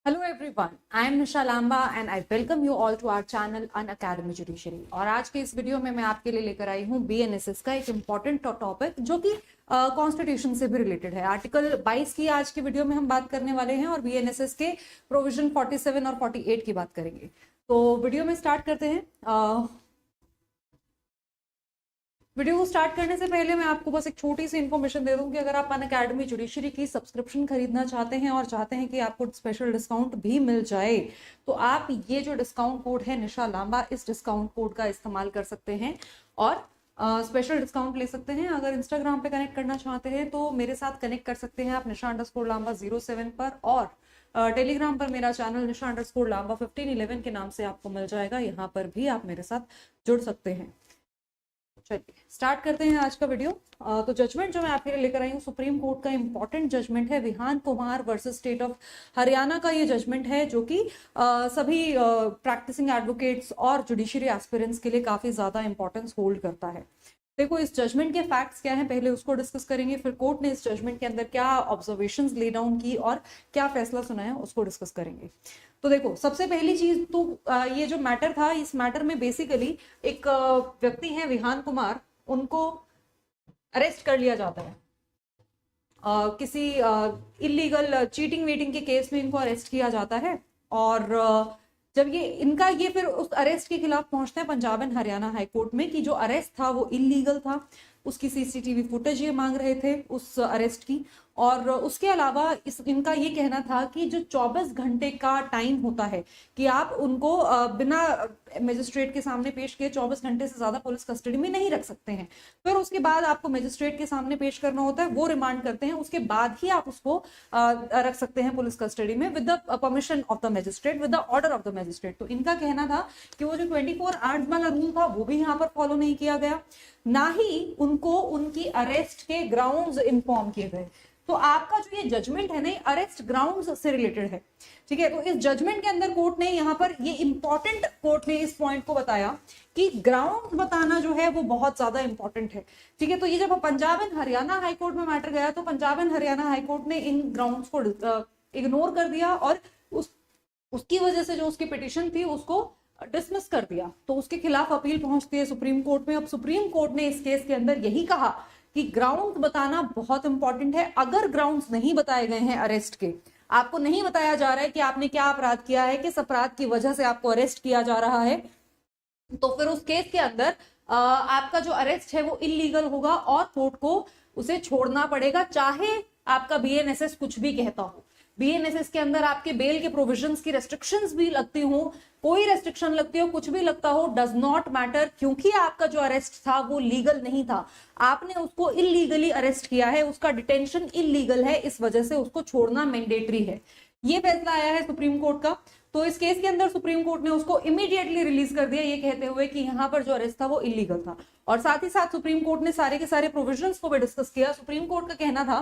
Hello everyone, I am Nisha Lamba and I welcome you all to our channel Unacademy judiciary. और आज के इस video में मैं आपके लिए लेकर आई हूँ बीएनएसएस का एक इम्पॉर्टेंट टॉपिक जो कि कॉन्स्टिट्यूशन से भी रिलेटेड है। आर्टिकल 22 की आज के वीडियो में हम बात करने वाले हैं और बीएनएसएस के प्रोविजन 47 और 48 की बात करेंगे। तो वीडियो में स्टार्ट करते हैं। वीडियो को स्टार्ट करने से पहले मैं आपको बस एक छोटी सी इन्फॉर्मेशन दे दूं कि अगर आप अन अकेडमी जुडिशरी की सब्सक्रिप्शन खरीदना चाहते हैं और चाहते हैं कि आपको स्पेशल डिस्काउंट भी मिल जाए, तो आप ये जो डिस्काउंट कोड है निशा लांबा, इस डिस्काउंट कोड का इस्तेमाल कर सकते हैं और स्पेशल डिस्काउंट ले सकते हैं। अगर इंस्टाग्राम पे कनेक्ट करना चाहते हैं तो मेरे साथ कनेक्ट कर सकते हैं आप निशा_लांबा 07 पर, और टेलीग्राम पर मेरा चैनल निशा_लांबा 1511 के नाम से आपको मिल जाएगा। यहाँ पर भी आप मेरे साथ जुड़ सकते हैं। चलिए स्टार्ट करते हैं आज का वीडियो। तो जजमेंट जो मैं आपके लिए लेकर आई हूँ सुप्रीम कोर्ट का इंपॉर्टेंट जजमेंट है, Vihaan Kumar versus State of Haryana का ये जजमेंट है जो कि सभी प्रैक्टिसिंग एडवोकेट्स और जुडिशरी एस्पिरेंट्स के लिए काफी ज्यादा इंपॉर्टेंस होल्ड करता है। देखो इस जजमेंट के फैक्ट्स क्या हैं, पहले उसको डिस्कस करेंगे, फिर कोर्ट ने इस जजमेंट के अंदर क्या ऑब्जर्वेशंस ले डाउन की और क्या फैसला सुनाया उसको डिस्कस करेंगे। तो देखो सबसे पहली चीज तो ये जो मैटर था, इस मैटर में बेसिकली एक व्यक्ति है विहान कुमार, उनको अरेस्ट कर लिया जाता है। किसी इलीगल चीटिंग वीटिंग के केस में इनको अरेस्ट किया जाता है। और जब ये फिर उस अरेस्ट के खिलाफ पहुंचते हैं Punjab and Haryana high court में कि जो अरेस्ट था वो इलीगल था, उसकी सीसीटीवी फुटेज ये मांग रहे थे उस अरेस्ट की। और उसके अलावा इनका ये कहना था कि जो 24 घंटे का टाइम होता है कि आप उनको बिना मजिस्ट्रेट के सामने पेश किए 24 घंटे से ज्यादा पुलिस कस्टडी में नहीं रख सकते हैं। फिर उसके बाद आपको मजिस्ट्रेट के सामने पेश करना होता है, वो रिमांड करते हैं, उसके बाद ही आप उसको रख सकते हैं पुलिस कस्टडी में with the permission of the magistrate, with the order of the magistrate. तो इनका कहना था कि वो जो 24 आवर्स वाला रूल था वो भी यहाँ पर फॉलो नहीं किया गया, ना ही उनको उनकी अरेस्ट के ग्राउंड्स इन्फॉर्म किए गए। तो आपका जो ये जजमेंट है ना, अरेस्ट ग्राउंड्स से रिलेटेड है, ठीक है। तो इस जजमेंट के अंदर कोर्ट ने यहाँ पर ये इंपॉर्टेंट, कोर्ट ने इस पॉइंट को बताया कि ग्राउंड बताना जो है वो बहुत ज्यादा इंपॉर्टेंट है, ठीक है। तो ये जब Punjab and Haryana high court में मैटर गया तो Punjab and Haryana high court ने इन ग्राउंड्स को इग्नोर कर दिया और उसकी वजह से जो उसकी पिटिशन थी उसको डिसमिस कर दिया। तो उसके खिलाफ अपील पहुंचती है सुप्रीम कोर्ट में। अब सुप्रीम कोर्ट ने इस केस के अंदर यही कहा कि ग्राउंड बताना बहुत इंपॉर्टेंट है। अगर ग्राउंड्स नहीं बताए गए हैं अरेस्ट के, आपको नहीं बताया जा रहा है कि आपने क्या अपराध किया है, किस अपराध की वजह से आपको अरेस्ट किया जा रहा है, तो फिर उस केस के अंदर आपका जो अरेस्ट है वो इलीगल होगा और कोर्ट को उसे छोड़ना पड़ेगा, चाहे आपका बीएनएसएस कुछ भी कहता हो। बीएनएसएस के अंदर आपके बेल के प्रोविजंस की रेस्ट्रिक्शंस भी लगती हो, कोई रेस्ट्रिक्शन लगती हो, कुछ भी लगता हो, डज नॉट मैटर, क्योंकि आपका जो अरेस्ट था वो लीगल नहीं था, आपने उसको इलीगली अरेस्ट किया है, उसका डिटेंशन इलीगल है, इस वजह से उसको छोड़ना मैंडेटरी है। ये फैसला आया है सुप्रीम कोर्ट का। तो इस केस के अंदर सुप्रीम कोर्ट ने उसको इमीडिएटली रिलीज कर दिया, ये कहते हुए कि यहाँ पर जो अरेस्ट था वो इलीगल था। और साथ ही साथ सुप्रीम कोर्ट ने सारे के सारे प्रोविजंस को भी डिस्कस किया। सुप्रीम कोर्ट का कहना था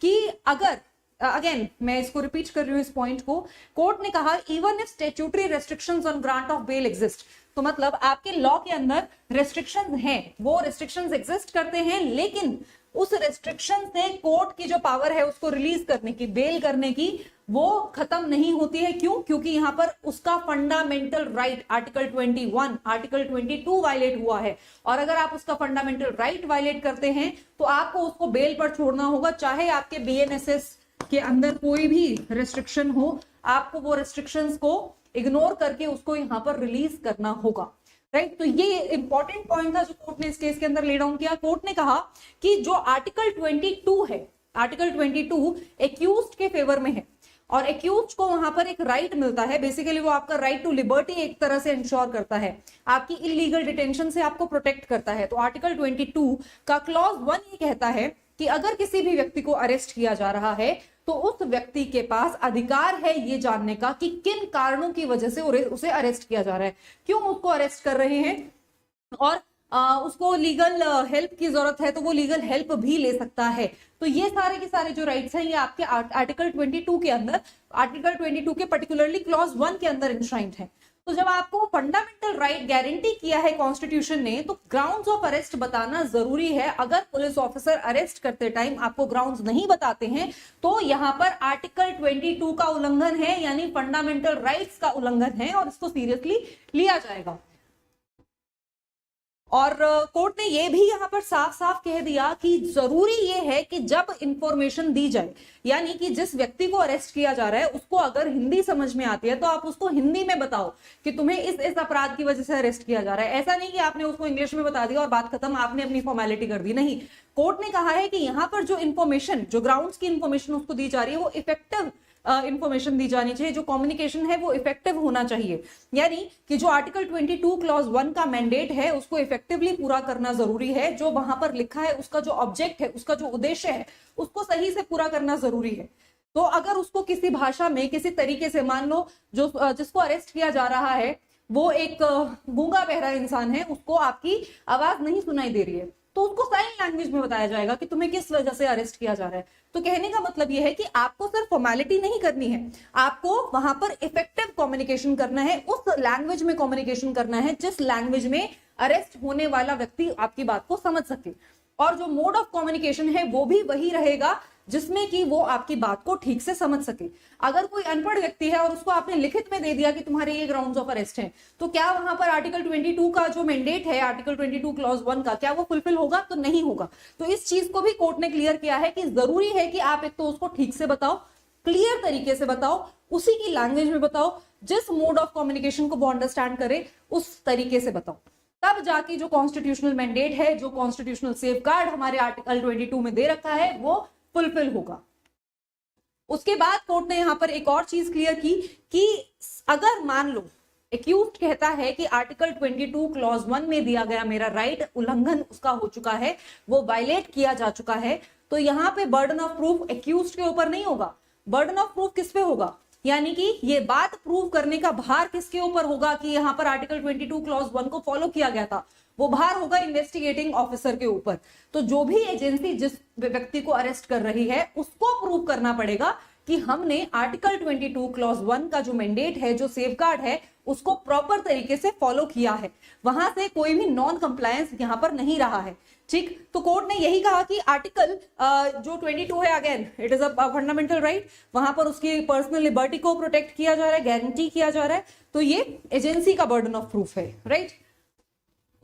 कि अगर अगेन मैं इसको रिपीट कर रही हूँ इस पॉइंट को, कोर्ट ने कहा even if statutory restrictions on grant of bail exist, तो मतलब आपके लॉ के अंदर रेस्ट्रिक्शंस हैं, वो रेस्ट्रिक्शंस एग्जिस्ट करते हैं, लेकिन उस रेस्ट्रिक्शन से कोर्ट की जो पावर है उसको रिलीज करने की, बेल करने की, वो खत्म नहीं होती है। क्यों? क्योंकि यहाँ पर उसका fundamental right article 21, article 22 violate हुआ है। और अगर आप उसका फंडामेंटल राइट वायलेट करते हैं तो आपको उसको बेल पर छोड़ना होगा, चाहे आपके बीएनएसएस के अंदर कोई भी रेस्ट्रिक्शन हो, आपको वो रेस्ट्रिक्शंस को इग्नोर करके उसको यहाँ पर रिलीज करना होगा, राइट। तो ये इंपॉर्टेंट पॉइंट था जो कोर्ट ने इस केस के अंदर ले डाउन किया। कोर्ट ने कहा कि जो आर्टिकल 22 है, आर्टिकल 22 एक्यूज्ड के फेवर में है और एक्यूज्ड को वहां पर एक राइट मिलता है, बेसिकली वो आपका राइट टू लिबर्टी एक तरह से इंश्योर करता है, आपकी इलीगल डिटेंशन से आपको प्रोटेक्ट करता है। तो आर्टिकल 22 का क्लॉज 1 ये कहता है कि अगर किसी भी व्यक्ति को अरेस्ट किया जा रहा है तो उस व्यक्ति के पास अधिकार है ये जानने का कि किन कारणों की वजह से उसे अरेस्ट किया जा रहा है, क्यों उसको अरेस्ट कर रहे हैं, और उसको लीगल हेल्प की जरूरत है तो वो लीगल हेल्प भी ले सकता है। तो ये सारे के सारे जो राइट्स हैं ये आपके आर्टिकल 22 के अंदर, आर्टिकल 22 के पर्टिकुलरली क्लॉज 1 के अंदर इंश्राइंड है। तो जब आपको फंडामेंटल राइट गारंटी किया है कॉन्स्टिट्यूशन ने, तो ग्राउंड्स ऑफ अरेस्ट बताना जरूरी है। अगर पुलिस ऑफिसर अरेस्ट करते टाइम आपको ग्राउंड्स नहीं बताते हैं तो यहां पर आर्टिकल 22 का उल्लंघन है, यानी फंडामेंटल राइट्स का उल्लंघन है और इसको सीरियसली लिया जाएगा। और कोर्ट ने यह भी यहां पर साफ साफ कह दिया कि जरूरी यह है कि जब इंफॉर्मेशन दी जाए, यानी कि जिस व्यक्ति को अरेस्ट किया जा रहा है उसको अगर हिंदी समझ में आती है तो आप उसको हिंदी में बताओ कि तुम्हें इस अपराध की वजह से अरेस्ट किया जा रहा है। ऐसा नहीं कि आपने उसको इंग्लिश में बता दिया और बात खत्म, आपने अपनी फॉर्मेलिटी कर दी। नहीं, कोर्ट ने कहा है कि यहां पर जो इन्फॉर्मेशन, जो ग्राउंड्स की इन्फॉर्मेशन उसको दी जा रही है वो इफेक्टिव इंफॉर्मेशन दी जानी चाहिए, जो कम्युनिकेशन है वो इफेक्टिव होना चाहिए। यानी कि जो आर्टिकल 22 क्लॉज 1 का मैंडेट है उसको इफेक्टिवली पूरा करना जरूरी है। जो वहां पर लिखा है उसका जो ऑब्जेक्ट है, उसका जो उद्देश्य है, उसको सही से पूरा करना जरूरी है। तो अगर उसको किसी भाषा में किसी तरीके से, मान लो जो जिसको अरेस्ट किया जा रहा है वो एक गूंगा बहरा इंसान है, उसको आपकी आवाज नहीं सुनाई दे रही है, तो उसको साइन लैंग्वेज में बताया जाएगा कि तुम्हें किस वजह से अरेस्ट किया जा रहा है। तो कहने का मतलब यह है कि आपको सिर्फ फॉर्मेलिटी नहीं करनी है, आपको वहां पर इफेक्टिव कम्युनिकेशन करना है, उस लैंग्वेज में कम्युनिकेशन करना है जिस लैंग्वेज में अरेस्ट होने वाला व्यक्ति आपकी बात को समझ सके। और जो मोड ऑफ कम्युनिकेशन है वो भी वही रहेगा जिसमें कि वो आपकी बात को ठीक से समझ सके। अगर कोई अनपढ़ व्यक्ति है और उसको आपने लिखित में दे दिया कि तुम्हारे ये ग्राउंड्स ऑफ अरेस्ट हैं, तो क्या वहां पर आर्टिकल 22 का जो मैंडेट है, आर्टिकल 22 क्लॉज 1 का, क्या वो फुलफिल होगा? तो नहीं होगा। तो इस चीज को भी कोर्ट ने क्लियर किया है कि जरूरी है कि आप एक तो उसको ठीक से बताओ, क्लियर तरीके से बताओ, उसी की लैंग्वेज में बताओ, जिस मोड ऑफ कम्युनिकेशन को वो अंडरस्टैंड करे उस तरीके से बताओ। तब जाके जो कॉन्स्टिट्यूशनल मैंडेट है, जो कॉन्स्टिट्यूशनल सेफगार्ड हमारे आर्टिकल 22 में दे रखा है, वो फुलफिल होगा। उसके बाद कोर्ट ने यहां पर एक और चीज क्लियर की कि अगर मान लो एक्यूज्ड कहता है कि आर्टिकल 22 क्लॉज 1 में दिया गया मेरा राइट उल्लंघन उसका हो चुका है, वो वायलेट किया जा चुका है, तो यहां पे बर्डन ऑफ प्रूफ एक्यूज्ड के ऊपर नहीं होगा। बर्डन ऑफ प्रूफ किस पे होगा? यानी कि ये बात प्रूव करने का भार किसके ऊपर होगा कि यहां पर आर्टिकल 22 क्लॉज 1 को फॉलो किया गया था? वो भार होगा इन्वेस्टिगेटिंग ऑफिसर के ऊपर। तो जो भी एजेंसी जिस व्यक्ति को अरेस्ट कर रही है उसको प्रूव करना पड़ेगा कि हमने आर्टिकल 22 क्लॉज 1 का जो मैंडेट है, जो सेफगार्ड है, उसको प्रॉपर तरीके से फॉलो किया है। वहां से कोई भी नॉन कंप्लायंस यहां पर नहीं रहा है। ठीक, तो कोर्ट ने यही कहा कि आर्टिकल जो 22 है, again it is a fundamental right, वहां पर उसकी पर्सनल लिबर्टी को प्रोटेक्ट किया जा रहा है, गारंटी किया जा रहा है, तो ये एजेंसी का बर्डन ऑफ प्रूफ है, राइट।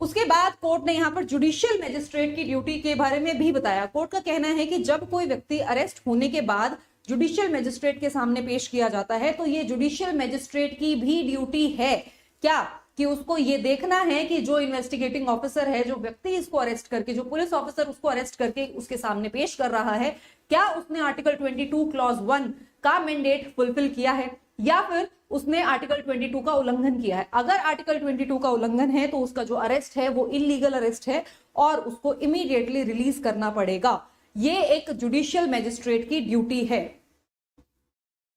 उसके बाद कोर्ट ने यहाँ पर जुडिशियल मैजिस्ट्रेट की ड्यूटी के बारे में भी बताया। कोर्ट का कहना है कि जब कोई व्यक्ति अरेस्ट होने के बाद जुडिशियल मैजिस्ट्रेट के सामने पेश किया जाता है तो ये जुडिशियल मैजिस्ट्रेट की भी ड्यूटी है क्या, कि उसको ये देखना है कि जो इन्वेस्टिगेटिंग ऑफिसर है, जो व्यक्ति इसको अरेस्ट करके, जो पुलिस ऑफिसर उसको अरेस्ट करके उसके सामने पेश कर रहा है, क्या उसने आर्टिकल 22 क्लॉज 1 का मैंडेट फुलफिल किया है या फिर उसने आर्टिकल 22 का उल्लंघन किया है। अगर आर्टिकल 22 का उल्लंघन है तो उसका जो अरेस्ट है वो इलीगल अरेस्ट है और उसको इमीडिएटली रिलीज करना पड़ेगा। ये एक जुडिशियल मैजिस्ट्रेट की ड्यूटी है।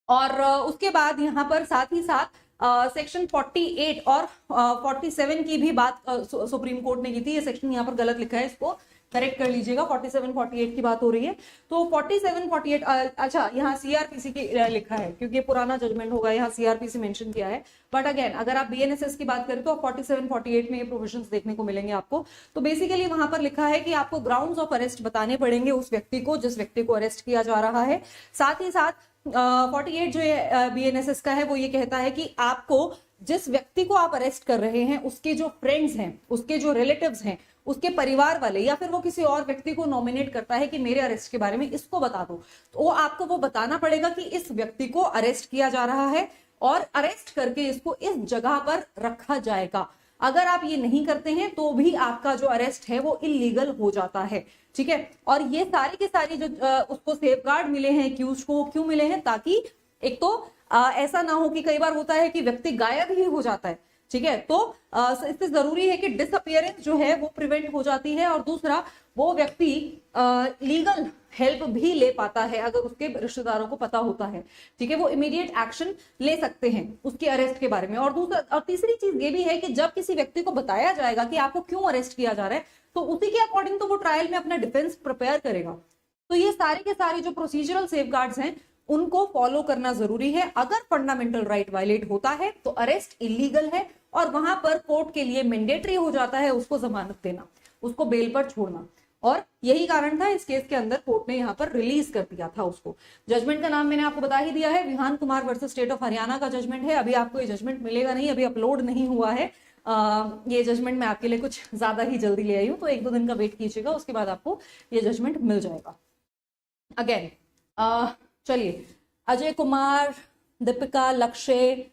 और उसके बाद यहाँ पर साथ ही साथ सेक्शन 48 और 47 की भी बात सुप्रीम कोर्ट ने की थी। ये सेक्शन यहाँ पर गलत लिखा है, इसको करेक्ट कर लीजिएगा। 47-48 की बात हो रही है, तो 47-48 अच्छा यहाँ सीआरपीसी की लिखा है क्योंकि पुराना जजमेंट होगा, यहाँ सीआरपीसी मेंशन किया है। बट अगेन अगर आप बीएनएसएस की बात करें तो 47-48 में ये प्रोविजंस देखने को मिलेंगे आपको। तो बेसिकली वहां पर लिखा है कि आपको ग्राउंड्स ऑफ अरेस्ट बताने पड़ेंगे उस व्यक्ति को जिस व्यक्ति को अरेस्ट किया जा रहा है। साथ ही साथ 48 जो बीएनएसएस का है वो ये कहता है कि आपको जिस व्यक्ति को आप अरेस्ट कर रहे हैं उसके जो फ्रेंड्स हैं, उसके जो रिलेटिव्स हैं, उसके परिवार वाले या फिर वो किसी और व्यक्ति को नॉमिनेट करता है कि मेरे अरेस्ट के बारे में इसको बता दो, तो आपको वो बताना पड़ेगा कि इस व्यक्ति को अरेस्ट किया जा रहा है और अरेस्ट करके इसको इस जगह पर रखा जाएगा। अगर आप ये नहीं करते हैं तो भी आपका जो अरेस्ट है वो इलीगल हो जाता है, ठीक है। और ये सारी के सारी जो उसको सेफगार्ड मिले हैं एक्यूज को, क्यों मिले हैं? ताकि एक तो ऐसा ना हो कि कई बार होता है कि व्यक्ति गायब ही हो जाता है, ठीक है, तो इससे जरूरी है कि डिसअपियरेंस जो है वो प्रिवेंट हो जाती है। और दूसरा, वो व्यक्ति लीगल हेल्प भी ले पाता है अगर उसके रिश्तेदारों को पता होता है, ठीक है, वो इमीडिएट एक्शन ले सकते हैं उसके अरेस्ट के बारे में। और दूसरा और तीसरी चीज ये भी है कि जब किसी व्यक्ति को बताया जाएगा कि आपको क्यों अरेस्ट किया जा रहा है तो उसी के अकॉर्डिंग तो वो ट्रायल में अपना डिफेंस प्रिपेयर करेगा। तो ये सारे के सारे जो प्रोसीजरल सेफगार्ड्स हैं उनको फॉलो करना जरूरी है। अगर फंडामेंटल राइट वायलेट होता है तो अरेस्ट इलीगल है और वहां पर कोर्ट के लिए मैंडेटरी हो जाता है उसको जमानत देना, उसको बेल पर छोड़ना। और यही कारण था इस केस के अंदर कोर्ट ने यहाँ पर रिलीज कर दिया था उसको। जजमेंट का नाम मैंने आपको बता ही दिया है, Vihaan Kumar versus State of Haryana का जजमेंट है। अभी आपको ये जजमेंट मिलेगा नहीं, अभी अपलोड नहीं हुआ है। ये जजमेंट मैं आपके लिए कुछ ज्यादा ही जल्दी ले आई हूँ, तो 1-2 दिन का वेट कीजिएगा, उसके बाद आपको ये जजमेंट मिल जाएगा। अगेन चलिए, Ajay Kumar, Deepika, Lakshya,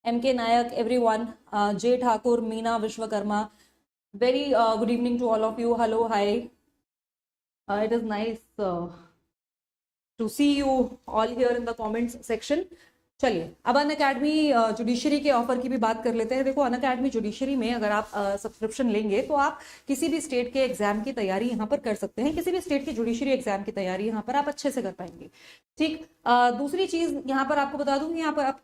MK Nayak, everyone, J Thakur, Meena Vishwakarma, very good evening to all of you. Hello, hi. It is nice to see you all here in the comments section. चलिए अब अनअकैडमी जुडिशरी के ऑफर की भी बात कर लेते हैं। देखो, अनअकैडमी जुडिशरी में अगर आप सब्सक्रिप्शन लेंगे तो आप किसी भी स्टेट के एग्जाम की तैयारी यहाँ पर कर सकते हैं, किसी भी स्टेट की जुडिशरी एग्जाम की तैयारी यहाँ पर आप अच्छे से कर पाएंगे। ठीक, दूसरी चीज यहाँ पर आपको बता दूं कि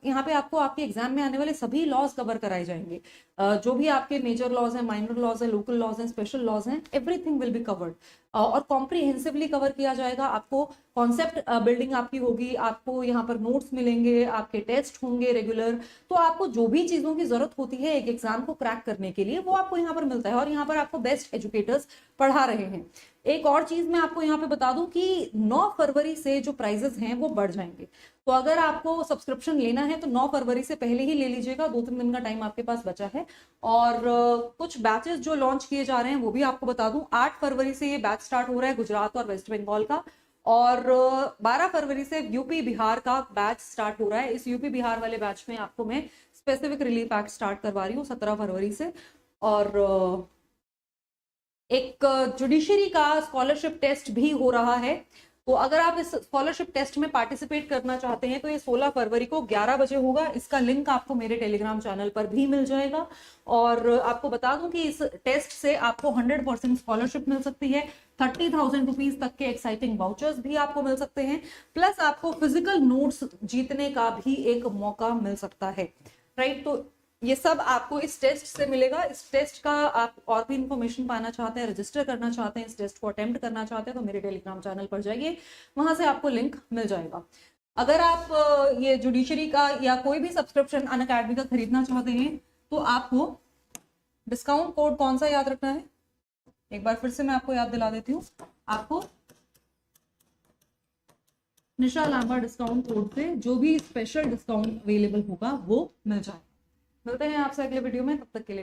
यहाँ पे आपको आपके एग्जाम में आने वाले सभी लॉज कवर कराए जाएंगे। जो भी आपके मेजर लॉज हैं, माइनर लॉज हैं, लोकल लॉज हैं, स्पेशल लॉज हैं, एवरीथिंग विल बी कवर्ड और कॉम्प्रिहेंसिवली कवर किया जाएगा। आपको कॉन्सेप्ट बिल्डिंग आपकी होगी, आपको यहाँ पर नोट्स मिलेंगे, आपके टेस्ट होंगे रेगुलर, तो आपको जो भी चीजों की जरूरत होती है एक एग्जाम को क्रैक करने के लिए वो आपको यहाँ पर मिलता है और यहाँ पर आपको बेस्ट एजुकेटर्स पढ़ा रहे हैं। एक और चीज मैं आपको यहाँ पे बता दूं कि 9 फरवरी से जो प्राइजेस हैं वो बढ़ जाएंगे, तो अगर आपको सब्सक्रिप्शन लेना है तो 9 फरवरी से पहले ही ले लीजिएगा, 2-3 दिन का टाइम आपके पास बचा है। और कुछ बैचेस जो लॉन्च किए जा रहे हैं वो भी आपको बता दूं, 8 फरवरी से ये बैच स्टार्ट हो रहा है गुजरात और वेस्ट बंगाल का, और 12 फरवरी से यूपी बिहार का बैच स्टार्ट हो रहा है। इस यूपी बिहार वाले बैच में आपको मैं स्पेसिफिक रिलीफ एक्ट स्टार्ट करवा रही हूँ 17 फरवरी से। और एक जुडिशरी का स्कॉलरशिप टेस्ट भी हो रहा है, तो अगर आप इस स्कॉलरशिप टेस्ट में पार्टिसिपेट करना चाहते हैं तो ये 16 फरवरी को 11 बजे होगा। इसका लिंक आपको मेरे टेलीग्राम चैनल पर भी मिल जाएगा। और आपको बता दूं कि इस टेस्ट से आपको 100% स्कॉलरशिप मिल सकती है, 30,000 रुपीज तक के एक्साइटिंग वाउचर्स भी आपको मिल सकते हैं, प्लस आपको फिजिकल नोट्स जीतने का भी एक मौका मिल सकता है। राइट, तो ये सब आपको इस टेस्ट से मिलेगा। इस टेस्ट का आप और भी इंफॉर्मेशन पाना चाहते हैं, रजिस्टर करना चाहते हैं, इस टेस्ट को अटेम्प्ट करना चाहते हैं तो मेरे टेलीग्राम चैनल पर जाइए, वहां से आपको लिंक मिल जाएगा। अगर आप ये जुडिशरी का या कोई भी सब्सक्रिप्शन अनअकैडमी का खरीदना चाहते हैं तो आपको डिस्काउंट कोड कौन सा याद रखना है, एक बार फिर से मैं आपको याद दिला देती हूँ। आपको निशा लांबा डिस्काउंट कोड से जो भी स्पेशल डिस्काउंट अवेलेबल होगा वो मिल जाएगा। मिलते हैं आपसे अगले वीडियो में, तब तक के लिए